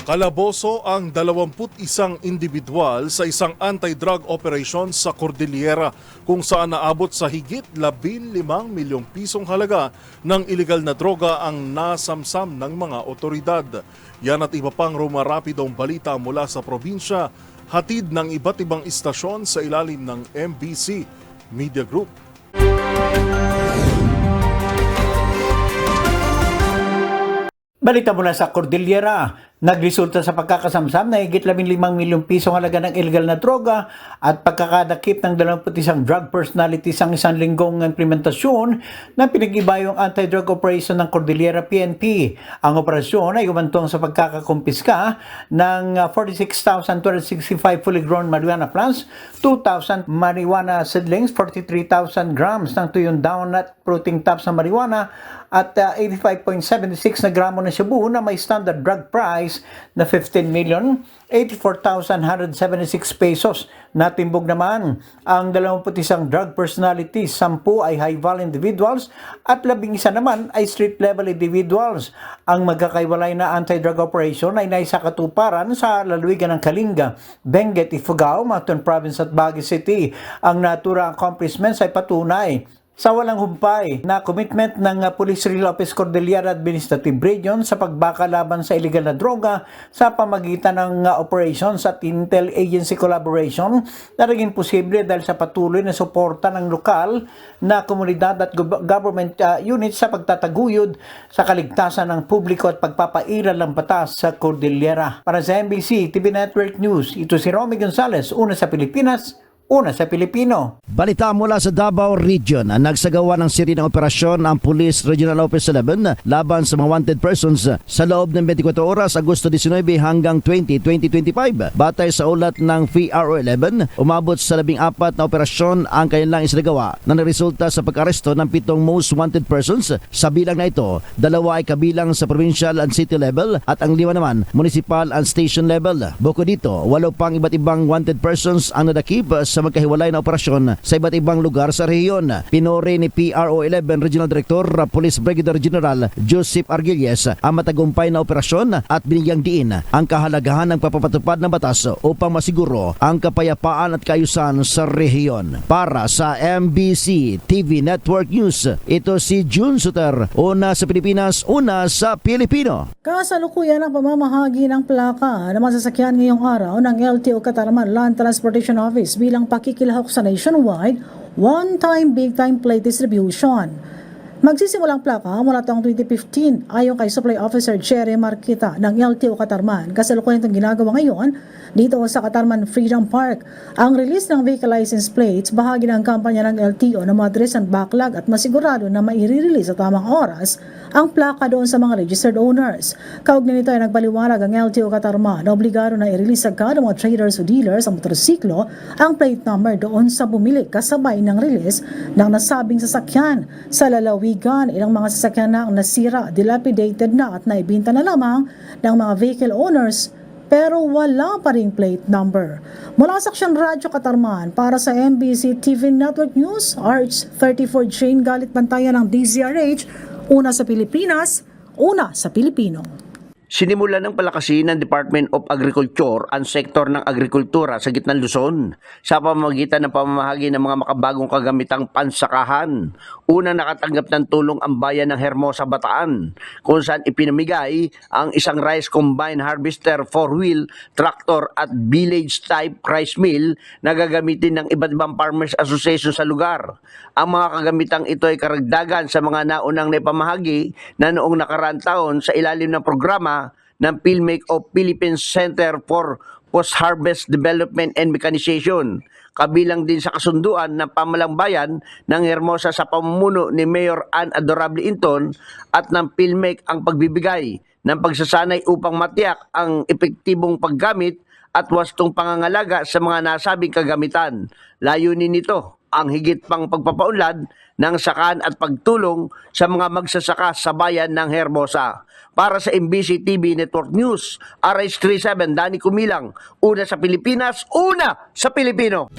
Kalaboso ang 21 individual sa isang anti-drug operation sa Cordillera kung saan naabot sa higit 15 milyong pisong halaga ng ilegal na droga ang nasamsam ng mga otoridad. Yan at iba pang rumarapidong balita mula sa probinsya, hatid ng iba't ibang istasyon sa ilalim ng MBC Media Group. Balita mula sa Cordillera, nagresulta sa pagkakasamsam na higit 15 milyong pisong halaga ng illegal na droga at pagkakadakip ng 21 drug personalities ang isang linggong implementasyon na pinag-iba yung anti-drug operation ng Cordillera PNP. Ang operasyon ay umantong sa pagkakakumpiska ng 46,265 fully grown marijuana plants, 2,000 marijuana seedlings, 43,000 grams ng tuyong down at fruiting tops ng marijuana at 85.76 na gramo ng shabu na may standard drug price na 15,084,176 pesos. Natimbog naman ang 21 drug personalities, 10 ay high-value individuals at 11 naman ay street-level individuals. Ang magkakaiwalay na anti-drug operation ay naisakatuparan sa lalawigan ng Kalinga, Benguet, Ifugao, Mountain Province at Baguio City. Ang naturang accomplishments ay patunay sa walang humpay na commitment ng Police Regional Office Cordillera Administrative Region sa pagbaka laban sa illegal na droga sa pamagitan ng operations at Intel Agency collaboration na naging posible dahil sa patuloy na suporta ng lokal na komunidad at government units sa pagtataguyod sa kaligtasan ng publiko at pagpapairal ng batas sa Cordillera. Para sa MBC TV Network News, ito si Romy Gonzalez, una sa Pilipinas, una sa Pilipino. Balita mula sa Davao Region, nagsagawa ng siri ng operasyon ang Police Regional Office 11 laban sa mga wanted persons sa loob ng 24 oras Agosto 19 hanggang 20, 2025. Batay sa ulat ng PRO 11, umabot sa 14 na operasyon ang kanilang isinagawa na nagresulta sa pag-aresto ng 7 most wanted persons. Sa bilang na ito, 2 ay kabilang sa provincial and city level at ang 5 naman municipal and station level. Bukod dito, 8 pang iba't ibang wanted persons ang nadakip sa magkahiwalay na operasyon sa iba't ibang lugar sa rehiyon. Pinuri ni PRO 11 Regional Director Police Brigadier General Joseph Argilles ang matagumpay na operasyon at binigyang diin ang kahalagahan ng papapatupad ng batas upang masiguro ang kapayapaan at kaayusan sa rehiyon. Para sa MBC TV Network News, ito si June Suter, una sa Pilipinas, una sa Pilipino. Kasalukuyan ang pamamahagi ng plaka na masasakyan ngayong araw ng LTO Katarman Land Transportation Office bilang pakikilahok sa nationwide one-time big-time plate distribution. Magsisimulang plaka mula taong 2015 ayon kay Supply Officer Cherry Marquita ng LTO Katarman. Kasalukuyan itong ginagawa ngayon dito sa Katarman Freedom Park. Ang release ng vehicle license plates bahagi ng kampanya ng LTO na ma-address ang backlog at masigurado na maire-release sa tamang oras ang plaka doon sa mga registered owners. Kaugnay nito ay nagbaliwanag ang LTO Katarman na obligado na i-release agad ng mga traders o dealers ang motorsiklo ang plate number doon sa bumili kasabay ng release ng nasabing sasakyan. Sa lalawigan, ilang mga sasakyan na ang nasira, dilapidated na at naibinta na lamang ng mga vehicle owners pero wala pa ring plate number. Mula sa Aksyon Radyo Katarman para sa MBC TV Network News, Arch 34 Jane Galit Bantayan ng DZRH, una sa Pilipinas, una sa Pilipino. Sinimulan ng palakasin ng Department of Agriculture ang sektor ng agrikultura sa Gitnang Luzon sa pamamagitan ng pamamahagi ng mga makabagong kagamitang pansakahan. Una nakatanggap ng tulong ang bayan ng Hermosa, Bataan, kung saan ipinamigay ang isang rice combine harvester 4-wheel tractor at village type rice mill na gagamitin ng iba't ibang farmers association sa lugar. Ang mga kagamitang ito ay karagdagan sa mga naunang naipamahagi na noong nakaraang taon sa ilalim ng programa ng PhilMake of Philippines Center for Post-Harvest Development and Mechanization. Kabilang din sa kasunduan ng pamalang bayan ng Hermosa sa pamumuno ni Mayor Ann Adorable Inton at ng PhilMake ang pagbibigay ng pagsasanay upang matiyak ang epektibong paggamit at wastong pangangalaga sa mga nasabing kagamitan. Layunin nito ang higit pang pagpapaunlad ng sakaan at pagtulong sa mga magsasaka sa bayan ng Hermosa. Para sa MBC TV Network News, RH37 Danny Kumilang, una sa Pilipinas, una sa Pilipino.